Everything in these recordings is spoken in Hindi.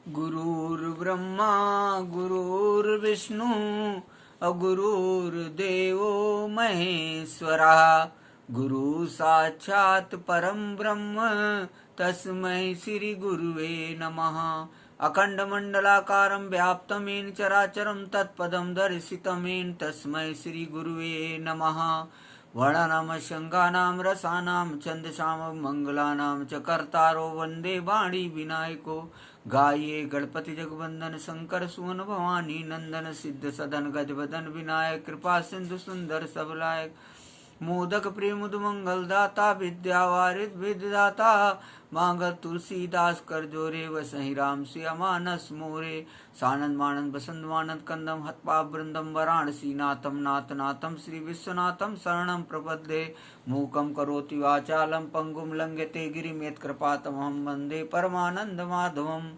गुरुर्ब्रह्मा गुरुर्विष्णु गुरुर्देवो महेश्वरः गुरु साक्षात् परं ब्रह्म तस्मै श्री गुरुवे नमः। अखण्डमण्डलाकारं व्याप्तं येन चराचरं तत्पदं दर्शितं येन तस्मै श्री गुरुवे नमः। वर्णनाम शङ्कानां रसानां छन्दसां मङ्गलानां च कर्तारो वन्दे वाणी विनायको। गाये गणपति जगवंदन शंकर सुवन भवानी नंदन सिद्ध सदन गजबदन विनायक कृपा सिंधु सुंदर सबलायक मोदक प्रिय मुद मंगल दाता विद्यावारिद विद्याता मांगत तुलसीदास कर जोरे वसहि राम सिया मानस मोरे। सानंद मानंद बसंत मानंद कंदम हत्पा वृंदम वाराणसी नाथम नाथ नाथम श्री विश्वनाथम शरणं प्रपद्ये। मूकं करोति वाचालं पंगुं लंघयते गिरिं यत्कृपातमहं वन्दे परमानंद माधवम्।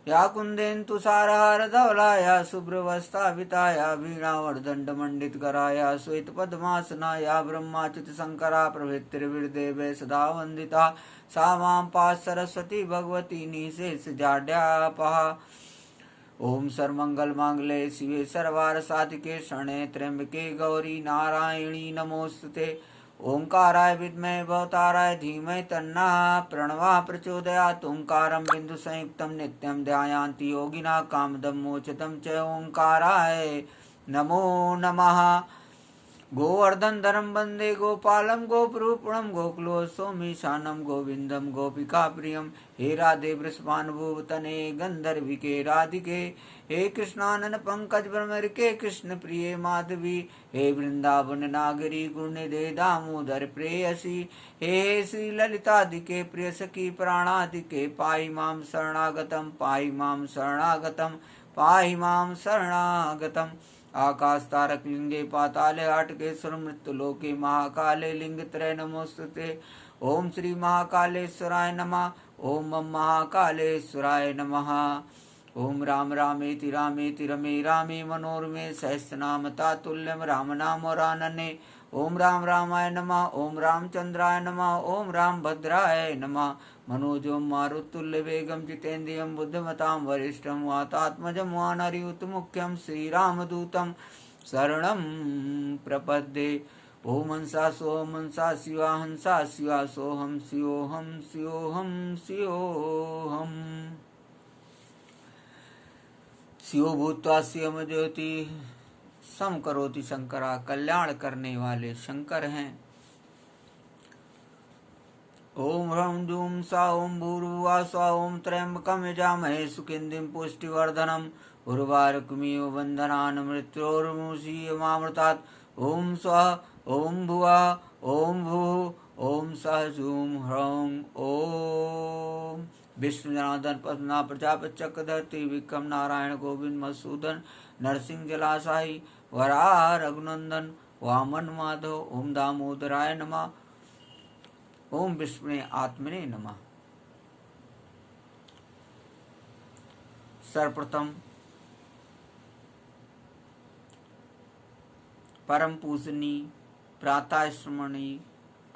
या कुंदेन्दु तुषारहार धवलाया शुभ्रवस्त्राविताया वीणावर्धनमण्डितकराया श्वेत पद्मासनाया ब्रह्माच्युत शंकरा प्रभृतिर्विदेवे सदा वंदिता। सा मां पास सरस्वती भगवती निशेषजाड्यापहा। ओम सर्वमंगल मांगल्ये शिवे सर्वार्थसाधिके शरण्ये त्र्यंबके गौरी नारायणी नमोस्तुते। ओंकाराय विद्महे भवताराय धीमहि तन्नः प्रणवः प्रचोदयात्। ओंकारं बिंदु संयुक्तं नित्यं ध्यायान्ति योगिनः कामदं मोचतं च ओंकाराय नमो नमः। गोवर्धनधरं वन्दे गोपालं गोपरूपणं गोकुलोत्सवमीशानं गोविन्दं गोपिकाप्रियं। हे राधे वृषभानुभूतने गन्धर्विके राधिके। हे कृष्णानन पंकज भ्रमरिके कृष्ण प्रिय माधवी। हे वृंदावन नागरी गुणनिधे दामोदर प्रेयसी। हे श्री ललितादिके प्रिय सखी प्राणादिके पाहि मां शरणागतं पाहि मां शरणागतं पाहि मां शरणागतम्। आकाश तारक लिंगे पाताले आटकेश्वर मृत्युलोके महाकाले लिंगत्रय नमोस्तुते। ओम श्री महाकालेश्वराय नमः। ओम महाकालेश्वराय नमः। ओम राम रामेति रामेति रमे रामे मनोरमे सहस्रनाम तातुल्यम राम नाम वरानने। ओम राम रामाय नमः। ओम रामचंद्राय नमः। ओम राम भद्राय नमः। मनोजम मारुतुल्य वेगम जितेन्द्रियम बुद्धिमतां वरिष्ठम वातात्मजं वानरयूथ मुख्यम श्रीरामदूतं शरणं प्रपद्ये। ओम हंसा सोहम हंसा शिवा हंसा शिवा सोहम शिवोहम शिवोहम शिवोहम। शिवो भूत्वा शिवम ज्योति सम करोति शंकरा। कल्याण करने वाले शंकर हैं। ओम ह्रौं जूं सा ओम भूर्भुवः स्वः ओम त्र्यंबकं यजामहे सुगन्धिं पुष्टिवर्धनम् उर्वारुकमिव बन्धनान् मृत्योर्मुक्षीयमामृतात्। ओम स्वः ओम भुवः ओम भुवः ओम सः जूं ह्रौं ओम। विष्णु जनार्दन पद्मनाभ प्रजापति चक्रधर्ती विक्रम नारायण गोविंद मधुसूदन नरसिंह जलाशाही वराह रघुनंदन वामन माधव। ओम दामोदराय नमः। ओम विष्णु आत्मने नमः। सर्वप्रथम परम पूजनीय प्रातःश्रमणीय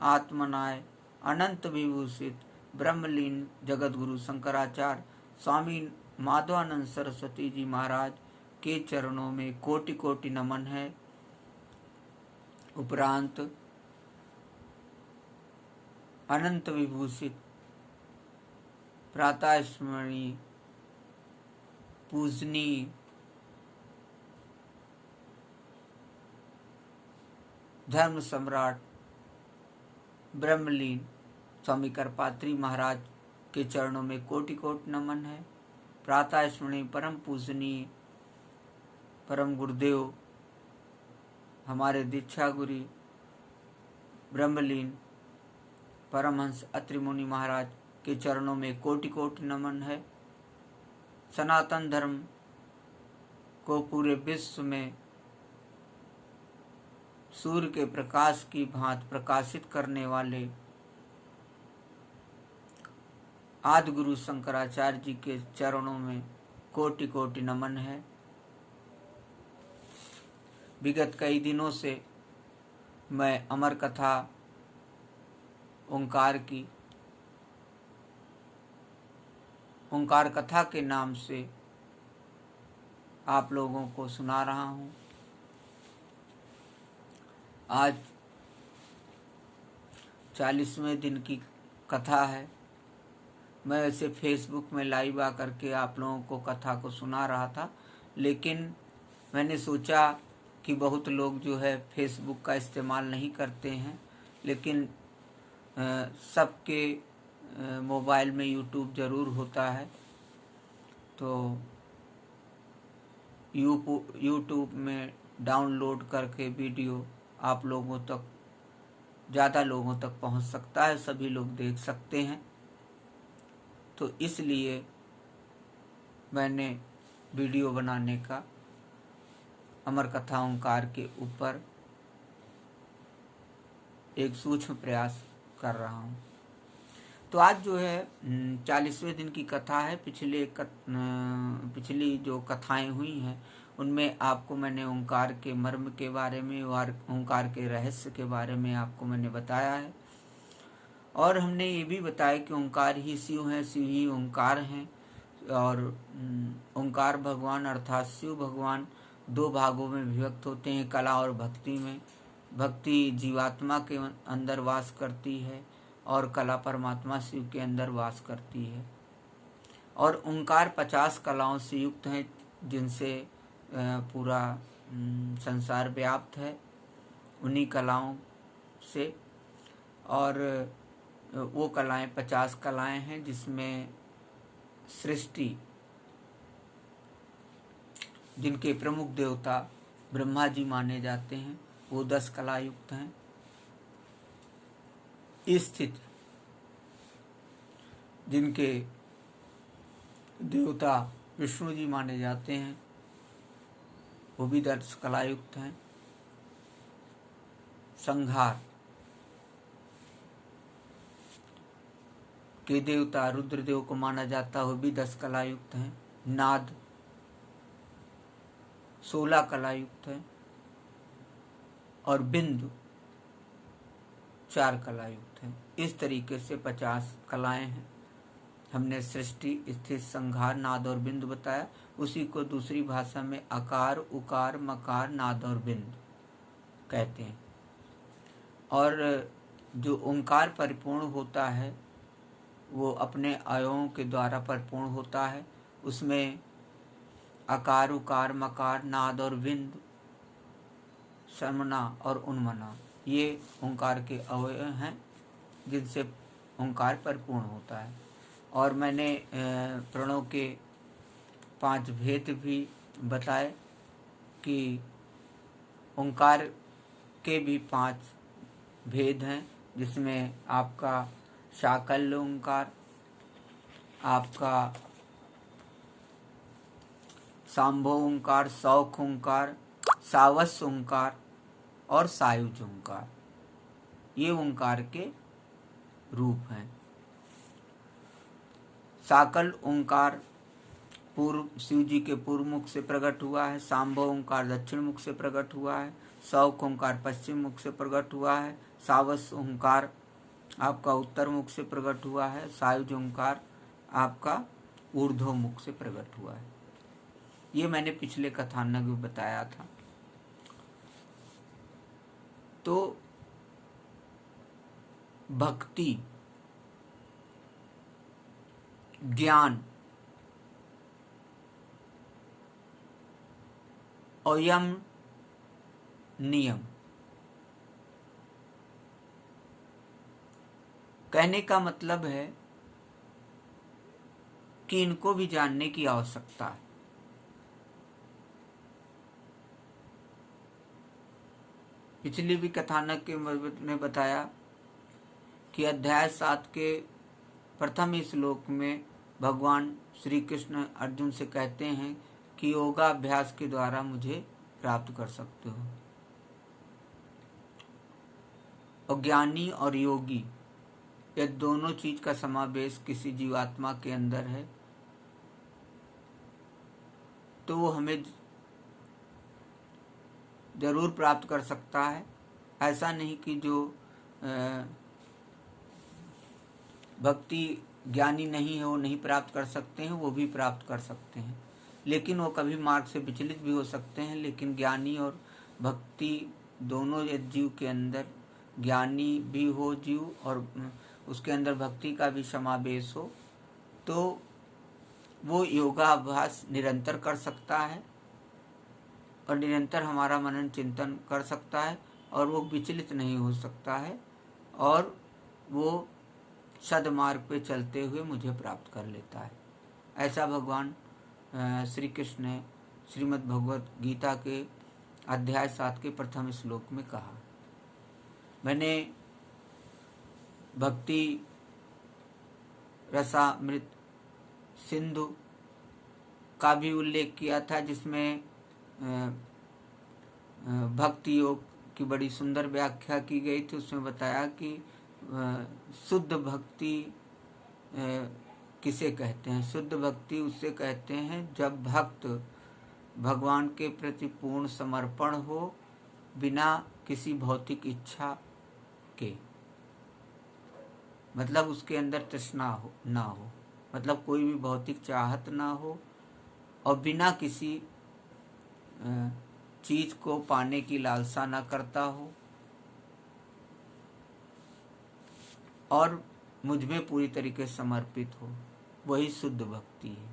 आत्मनाय अनंत विभूषित ब्रह्मलीन जगतगुरु शंकराचार्य स्वामी माधवानंद सरस्वती जी महाराज के चरणों में कोटि कोटि नमन है। उपरांत अनंत विभूषित प्रातःस्मरणीय पूजनीय धर्म सम्राट ब्रह्मलीन स्वामी करपात्री महाराज के चरणों में कोटि कोटि नमन है। प्रातःस्मरणीय परम पूजनीय परम गुरुदेव हमारे दीक्षा गुरु ब्रह्मलीन परमहंस अत्रि मुनि महाराज के चरणों में कोटि कोटि नमन है। सनातन धर्म को पूरे विश्व में सूर्य के प्रकाश की भांति प्रकाशित करने वाले आदि गुरु शंकराचार्य जी के चरणों में कोटि कोटि नमन है। विगत कई दिनों से मैं अमर कथा ओंकार की ओंकार कथा के नाम से आप लोगों को सुना रहा हूँ। आज 40वें दिन की कथा है। मैं ऐसे फेसबुक में लाइव आकर के आप लोगों को कथा को सुना रहा था, लेकिन मैंने सोचा कि बहुत लोग जो है फेसबुक का इस्तेमाल नहीं करते हैं, लेकिन सबके मोबाइल में यूट्यूब ज़रूर होता है, तो यूट्यूब में डाउनलोड करके वीडियो आप लोगों तक, ज़्यादा लोगों तक पहुंच सकता है, सभी लोग देख सकते हैं। तो इसलिए मैंने वीडियो बनाने का अमर कथा ओंकार के ऊपर एक सूक्ष्म प्रयास कर रहा हूँ। तो आज जो है 40वें दिन की कथा है। पिछली जो कथाएं हुई हैं उनमें आपको मैंने ओंकार के मर्म के बारे में और ओंकार के रहस्य के बारे में आपको मैंने बताया है, और हमने ये भी बताया कि ओंकार ही शिव है, शिव ही ओंकार हैं, और ओंकार भगवान अर्थात शिव भगवान दो भागों में विभक्त होते हैं, कला और भक्ति में। भक्ति जीवात्मा के अंदर वास करती है और कला परमात्मा शिव के अंदर वास करती है। और ओंकार 50 कलाओं से युक्त है, जिनसे पूरा संसार व्याप्त है, उन्हीं कलाओं से। और वो कलाएं 50 कलाएं हैं, जिसमें सृष्टि, जिनके प्रमुख देवता ब्रह्मा जी माने जाते हैं, वो 10 कला युक्त हैं। स्थिति, जिनके देवता विष्णु जी माने जाते हैं, वो भी 10 कला युक्त हैं। संहार के देवता रुद्रदेव को माना जाता है, वो भी 10 कला युक्त हैं। नाद 16 कला युक्त है, और बिंदु 4 कला युक्त है। इस तरीके से 50 कलाएं हैं। हमने सृष्टि, स्थिति, संहार, नाद और बिंदु बताया। उसी को दूसरी भाषा में आकार, उकार, मकार, नाद और बिंदु कहते हैं। और जो ओंकार परिपूर्ण होता है वो अपने अवयवों के द्वारा परिपूर्ण होता है। उसमें आकार, उकार, मकार, नाद और बिंदु, समना और उन्मना, ये ओंकार के अवयव हैं, जिनसे ओंकार परिपूर्ण होता है। और मैंने प्रणव के 5 भेद भी बताए कि ओंकार के भी 5 भेद हैं, जिसमें आपका शाकल्य ओंकार, आपका सांभो ओंकार, सौख ओंकार, सावस्य ओंकार और सायुज ओंकार, ये ओंकार के रूप हैं। साकल ओंकार पूर्व शिव जी के पूर्व मुख से प्रकट हुआ है। सांभो ओंकार दक्षिण मुख से प्रकट हुआ है। सौख ओंकार पश्चिम मुख से प्रकट हुआ है। सावस्य ओंकार आपका उत्तर मुख से प्रकट हुआ है। सायुज ओंकार आपका ऊर्ध्व मुख से प्रकट हुआ है। ये मैंने पिछले कथानक में बताया था। तो भक्ति, ज्ञान और यम नियम, कहने का मतलब है कि इनको भी जानने की आवश्यकता है। पिछली भी कथानक के ने बताया कि अध्याय 7 के प्रथम श्लोक में भगवान श्री कृष्ण अर्जुन से कहते हैं कि योगाभ्यास के द्वारा मुझे प्राप्त कर सकते हो। और ज्ञानी और योगी, ये दोनों चीज का समावेश किसी जीवात्मा के अंदर है, तो वो हमें जरूर प्राप्त कर सकता है। ऐसा नहीं कि जो भक्ति ज्ञानी नहीं है वो नहीं प्राप्त कर सकते हैं, वो भी प्राप्त कर सकते हैं, लेकिन वो कभी मार्ग से विचलित भी हो सकते हैं। लेकिन ज्ञानी और भक्ति दोनों जीव के अंदर, ज्ञानी भी हो जीव और उसके अंदर भक्ति का भी समावेश हो, तो वो योगाभ्यास निरंतर कर सकता है और निरंतर हमारा मनन चिंतन कर सकता है और वो विचलित नहीं हो सकता है और वो सदमार्ग पे चलते हुए मुझे प्राप्त कर लेता है। ऐसा भगवान श्री कृष्ण ने श्रीमद् भगवत गीता के अध्याय 7 के प्रथम श्लोक में कहा। मैंने भक्ति रसामृत सिंधु का भी उल्लेख किया था, जिसमें भक्ति योग की बड़ी सुंदर व्याख्या की गई थी। उसमें बताया कि शुद्ध भक्ति किसे कहते हैं। शुद्ध भक्ति उसे कहते हैं जब भक्त भगवान के प्रति पूर्ण समर्पण हो, बिना किसी भौतिक इच्छा के, मतलब उसके अंदर तृष्णा ना हो, मतलब कोई भी भौतिक चाहत ना हो और बिना किसी चीज को पाने की लालसा ना करता हो और मुझ में पूरी तरीके से समर्पित हो, वही शुद्ध भक्ति है।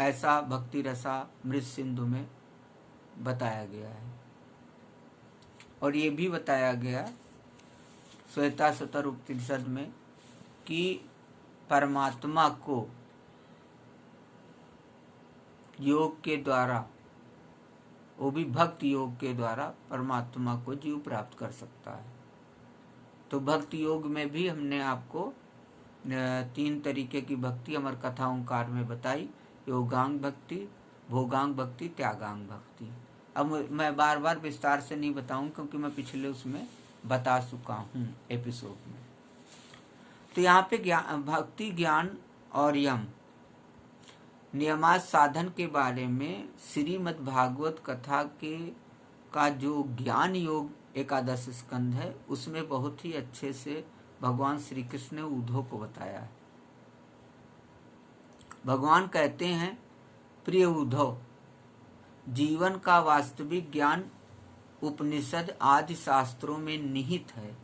ऐसा भक्ति रसा मृत सिंधु में बताया गया है। और ये भी बताया गया श्वेता सतर उपनिषद में कि परमात्मा को योग के द्वारा, वो भी भक्ति योग के द्वारा परमात्मा को जीव प्राप्त कर सकता है। तो भक्ति योग में भी हमने आपको 3 तरीके की भक्ति अमर कथा ओंकार में बताई। योगांग भक्ति, भोगांग भक्ति, त्यागांग भक्ति। अब मैं बार बार विस्तार से नहीं बताऊं क्योंकि मैं पिछले उसमें बता चुका हूं एपिसोड में। तो यहाँ पे भक्ति, ज्ञान और यम नियमात साधन के बारे में श्रीमद् भागवत कथा का जो ज्ञान योग 11 स्कंध है, उसमें बहुत ही अच्छे से भगवान श्री कृष्ण ने उद्धव को बताया है। भगवान कहते हैं, प्रिय उद्धव, जीवन का वास्तविक ज्ञान उपनिषद आदि शास्त्रों में निहित है।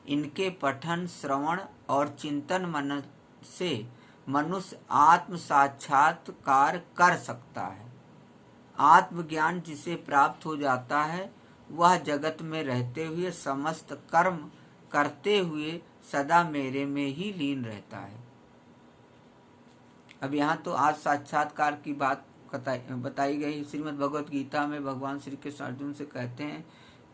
इनके पठन, श्रवण और चिंतन मनन से मनुष्य आत्म साक्षात्कार कर सकता है। आत्मज्ञान जिसे प्राप्त हो जाता है वह जगत में रहते हुए समस्त कर्म करते हुए सदा मेरे में ही लीन रहता है। अब यहाँ तो आज साक्षात्कार की बात बताई गई। श्रीमद् भगवत गीता में भगवान श्री कृष्ण अर्जुन से कहते हैं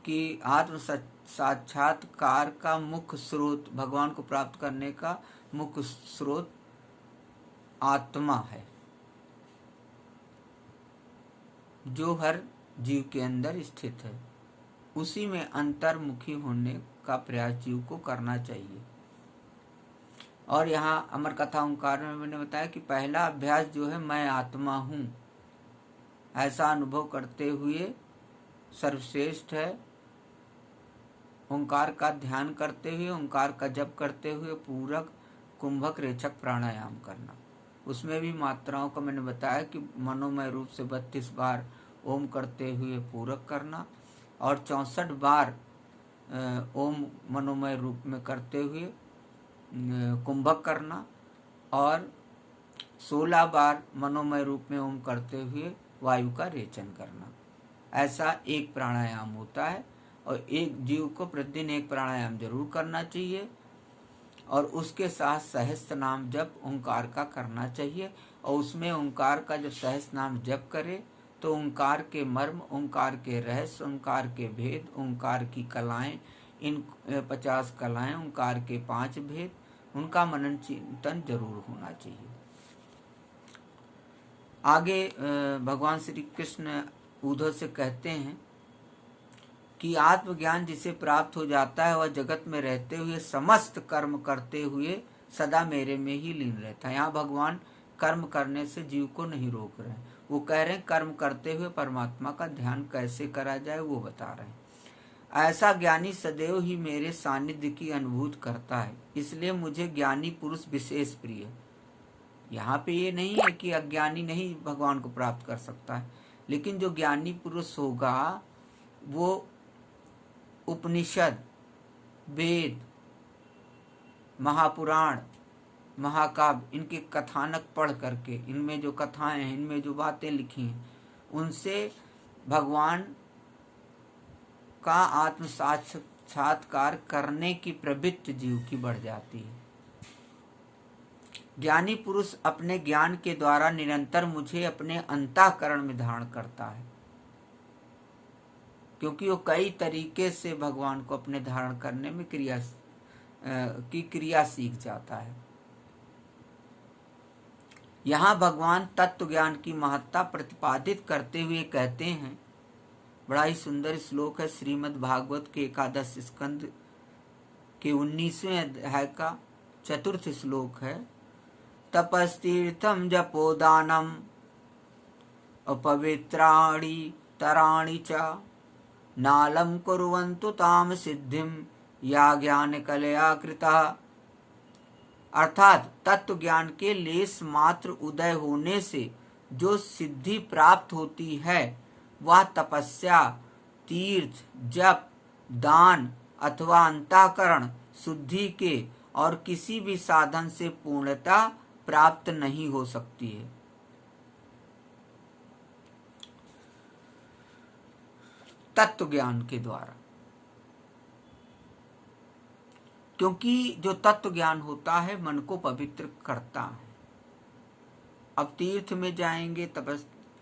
कि आत्म साक्षात्कार का मुख्य स्रोत, भगवान को प्राप्त करने का मुख्य स्रोत आत्मा है, जो हर जीव के अंदर स्थित है। उसी में अंतर्मुखी होने का प्रयास जीव को करना चाहिए। और यहाँ अमर कथा ओंकार में मैंने बताया कि पहला अभ्यास जो है, मैं आत्मा हूँ ऐसा अनुभव करते हुए सर्वश्रेष्ठ है। ओंकार का ध्यान करते हुए, ओंकार का जप करते हुए पूरक, कुंभक, रेचक प्राणायाम करना। उसमें भी मात्राओं का मैंने बताया कि मनोमय रूप से 32 बार ओम करते हुए पूरक करना और 64 बार ओम मनोमय रूप में करते हुए कुंभक करना और 16 बार मनोमय रूप में ओम करते हुए वायु का रेचन करना। ऐसा एक प्राणायाम होता है और एक जीव को प्रतिदिन एक प्राणायाम जरूर करना चाहिए और उसके साथ सहस्त्र नाम जप ओंकार का करना चाहिए। और उसमें ओंकार का जब सहस्त्र नाम जप करे तो ओंकार के मर्म, ओंकार के रहस्य, ओंकार के भेद, ओंकार की कलाएं, इन 50 कलाएं, ओंकार के 5 भेद, उनका मनन चिंतन जरूर होना चाहिए। आगे भगवान श्री कृष्ण उद्धव से कहते हैं कि आत्मज्ञान जिसे प्राप्त हो जाता है वह जगत में रहते हुए समस्त कर्म करते हुए सदा मेरे में ही लीन रहता है। यहाँ भगवान कर्म करने से जीव को नहीं रोक रहे हैं, वो कह रहे हैं कर्म करते हुए परमात्मा का ध्यान कैसे करा जाए वो बता रहे हैं। ऐसा ज्ञानी सदैव ही मेरे सानिध्य की अनुभूति करता है, इसलिए मुझे ज्ञानी पुरुष विशेष प्रिय। यहाँ पे ये नहीं है कि अज्ञानी नहीं भगवान को प्राप्त कर सकता है, लेकिन जो ज्ञानी पुरुष होगा वो उपनिषद, वेद, महापुराण, महाकाव्य, इनके कथानक पढ़ करके, इनमें जो कथाएं हैं, इनमें जो बातें लिखी हैं, उनसे भगवान का आत्म साक्षात्कार करने की प्रवृत्ति जीव की बढ़ जाती है। ज्ञानी पुरुष अपने ज्ञान के द्वारा निरंतर मुझे अपने अंतःकरण में धारण करता है, क्योंकि वो कई तरीके से भगवान को अपने धारण करने में क्रिया सीख जाता है। यहाँ भगवान तत्व ज्ञान की महत्ता प्रतिपादित करते हुए कहते हैं, बड़ा ही सुंदर श्लोक है, श्रीमद् भागवत के 11 स्कंद के 19वें अध्याय का 4th श्लोक है। तपस्तीर्थम जपोदानम अपवित्राणि तराणि च नालम कुर्वन्तु ताम सिद्धिम या ज्ञान कलया कृता। अर्थात तत्व ज्ञान के लेस मात्र उदय होने से जो सिद्धि प्राप्त होती है वह तपस्या, तीर्थ, जप, दान अथवा अंतःकरण शुद्धि के और किसी भी साधन से पूर्णता प्राप्त नहीं हो सकती है। तत्व ज्ञान के द्वारा, क्योंकि जो तत्व ज्ञान होता है मन को पवित्र करता है। अब तीर्थ में जाएंगे,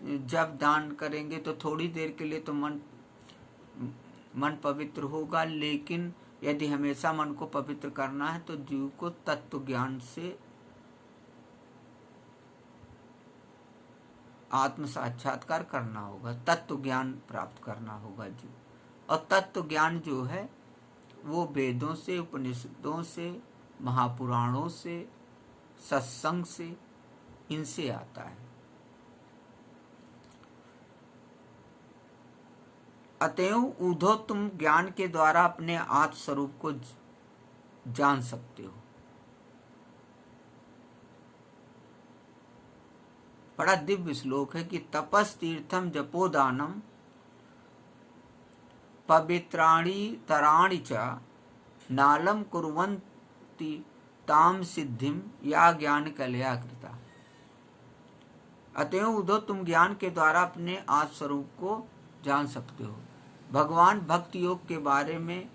जब दान करेंगे तो थोड़ी देर के लिए तो मन पवित्र होगा, लेकिन यदि हमेशा मन को पवित्र करना है तो जीव को तत्व ज्ञान से आत्म साक्षात्कार करना होगा, तत्व ज्ञान प्राप्त करना होगा जीव। और तत्व ज्ञान जो है वो वेदों से, उपनिषदों से, महापुराणों से, सत्संग से, इनसे आता है। अतएव ऊधो तुम ज्ञान के द्वारा अपने आत्म स्वरूप को जान सकते हो। बड़ा दिव्य श्लोक है कि तपस तीर्थम जपोदानम पवित्राणि तराणि च नालम कुर्वन्ति ताम सिद्धिम या ज्ञान कलया कृता। अतएव उद्धव तुम ज्ञान के द्वारा अपने आत्म स्वरूप को जान सकते हो। भगवान भक्ति योग के बारे में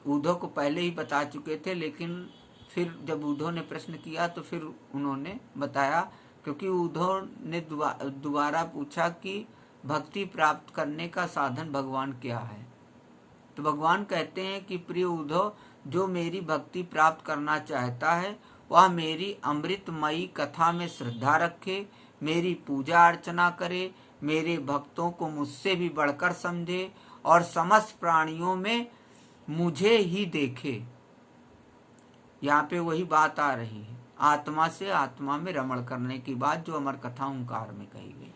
उद्धव को पहले ही बता चुके थे, लेकिन फिर जब उद्धव ने प्रश्न किया तो फिर उन्होंने बताया, क्योंकि उद्धव ने दोबारा पूछा कि भक्ति प्राप्त करने का साधन भगवान क्या है। तो भगवान कहते हैं कि प्रिय उद्धव, जो मेरी भक्ति प्राप्त करना चाहता है वह मेरी अमृतमयी कथा में श्रद्धा रखे, मेरी पूजा अर्चना करे, मेरे भक्तों को मुझसे भी बढ़कर समझे और समस्त प्राणियों में मुझे ही देखे। यहाँ पे वही बात आ रही है, आत्मा से आत्मा में रमण करने की बात जो अमर कथा ओंकार में कही गई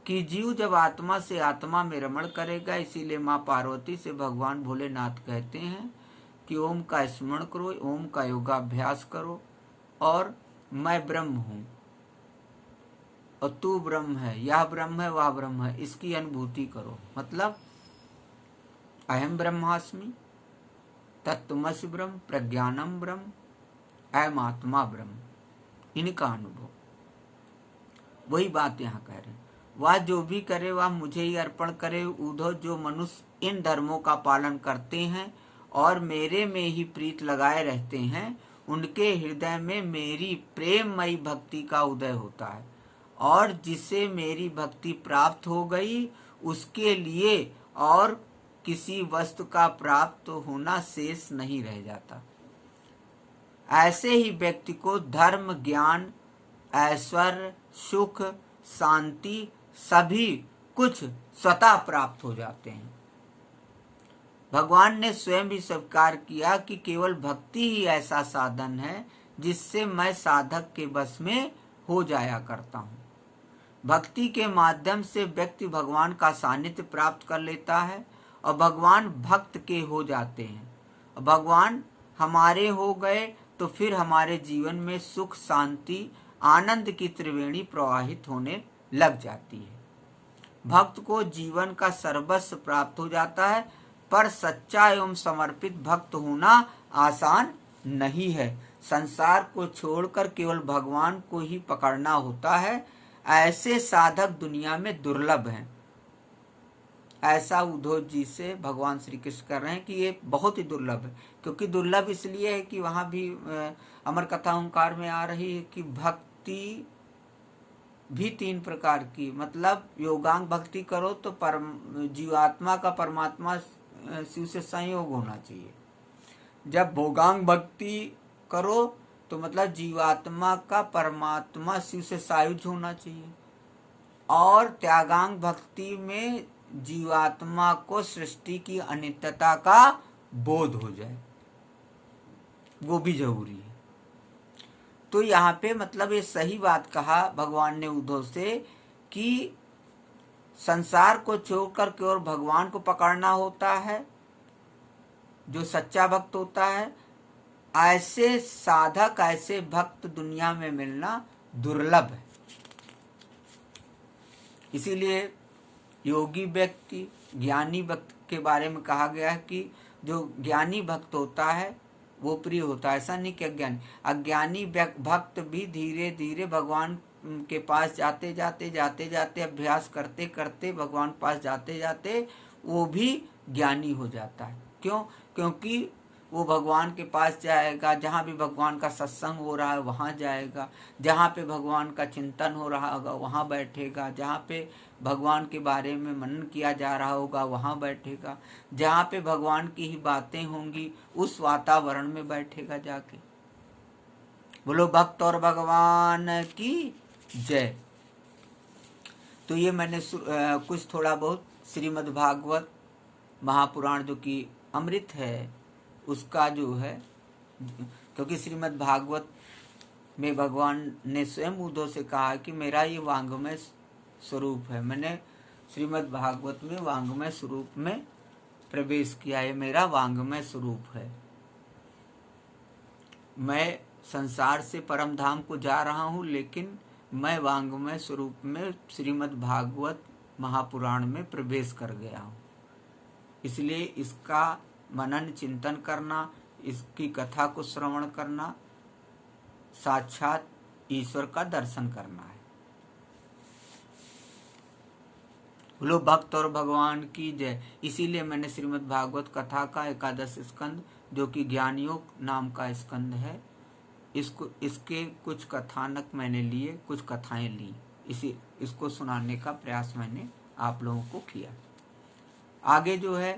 कि जीव जब आत्मा से आत्मा में रमण करेगा। इसीलिए माँ पार्वती से भगवान भोलेनाथ कहते हैं कि ओम का स्मरण करो, ओम का योगाभ्यास करो और मैं ब्रह्म हूँ और तू ब्रह्म है, यह ब्रह्म है, वह ब्रह्म है, इसकी अनुभूति करो। मतलब अहम ब्रह्मास्मि, तत्वमसि ब्रह्म, प्रज्ञानम ब्रह्म, अहम आत्मा ब्रह्म, इनका अनुभव। वही बात यहाँ कह रहे हैं, वह जो भी करे वह मुझे ही अर्पण करे। उद्धव, जो मनुष्य इन धर्मों का पालन करते हैं और मेरे में ही प्रीत लगाए रहते हैं, उनके हृदय में मेरी प्रेममयी भक्ति का उदय होता है और जिसे मेरी भक्ति प्राप्त हो गई उसके लिए और किसी वस्तु का प्राप्त होना शेष नहीं रह जाता। ऐसे ही व्यक्ति को धर्म, ज्ञान, ऐश्वर्य, सुख, शांति सभी कुछ स्वतः प्राप्त हो जाते हैं। भगवान ने स्वयं भी स्वीकार किया कि केवल भक्ति ही ऐसा साधन है जिससे मैं साधक के बस में हो जाया करता हूँ। भक्ति के माध्यम से व्यक्ति भगवान का सानिध्य प्राप्त कर लेता है और भगवान भक्त के हो जाते हैं, और भगवान हमारे हो गए तो फिर हमारे जीवन में सुख, शांति, आनंद की त्रिवेणी प्रवाहित होने लग जाती है। भक्त को जीवन का सर्वस्व प्राप्त हो जाता है, पर सच्चा एवं समर्पित भक्त होना आसान नहीं है। संसार को छोड़कर केवल भगवान को ही पकड़ना होता है। ऐसे साधक दुनिया में दुर्लभ हैं। ऐसा उद्धव जी से भगवान श्री कृष्ण कर रहे हैं कि ये बहुत ही दुर्लभ है। क्योंकि दुर्लभ इसलिए है कि वहां भी अमर कथा ओंकार में आ रही है कि भक्ति भी 3 प्रकार की, मतलब योगांग भक्ति करो तो जीवात्मा का परमात्मा शिव से संयोग होना चाहिए। जब भोगांग भक्ति करो तो मतलब जीवात्मा का परमात्मा शिव से सायुज होना चाहिए। और त्यागांग भक्ति में जीवात्मा को सृष्टि की अनित्यता का बोध हो जाए, वो भी जरूरी है। तो यहाँ पे मतलब ये सही बात कहा भगवान ने उद्धव से कि संसार को छोड़कर केवल भगवान को पकड़ना होता है, जो सच्चा भक्त होता है। ऐसे साधक, ऐसे भक्त दुनिया में मिलना दुर्लभ है। इसीलिए योगी व्यक्ति, ज्ञानी भक्त के बारे में कहा गया है कि जो ज्ञानी भक्त होता है वो प्रिय होता है। ऐसा नहीं कि अज्ञानी। अज्ञानी भक्त भी धीरे धीरे भगवान के पास जाते जाते अभ्यास करते करते भगवान के पास जाते जाते वो भी ज्ञानी हो जाता है। क्यों? क्योंकि वो भगवान के पास जाएगा, जहाँ भी भगवान का सत्संग हो रहा है वहाँ जाएगा, जहाँ पे भगवान का चिंतन हो रहा होगा वहाँ बैठेगा, जहाँ पे भगवान के बारे में मनन किया जा रहा होगा वहाँ बैठेगा, जहाँ पे भगवान की ही बातें होंगी उस वातावरण में बैठेगा जाके। बोलो भक्त और भगवान की जय। तो ये मैंने कुछ थोड़ा बहुत श्रीमद् भागवत महापुराण जो कि अमृत है उसका जो है, क्योंकि श्रीमद् भागवत में भगवान ने स्वयं उद्धव से कहा कि मेरा ये वांग्मय स्वरूप है। मैंने श्रीमद् भागवत में वांग्मय स्वरूप में प्रवेश किया है, मेरा वांग्मय स्वरूप है। मैं संसार से परम धाम को जा रहा हूँ, लेकिन मैं वांग्मय स्वरूप में श्रीमद् भागवत महापुराण में प्रवेश कर गया हूँ। इसलिए इसका मनन चिंतन करना, इसकी कथा को श्रवण करना, साक्षात ईश्वर का दर्शन करना है। बोलो भक्त और भगवान की जय। इसीलिए मैंने श्रीमद् भागवत कथा का 11 स्कंद, जो कि ज्ञानियों नाम का स्कंद है, इसके कुछ कथानक मैंने लिए, कुछ कथाएं ली, इसको सुनाने का प्रयास मैंने आप लोगों को किया। आगे जो है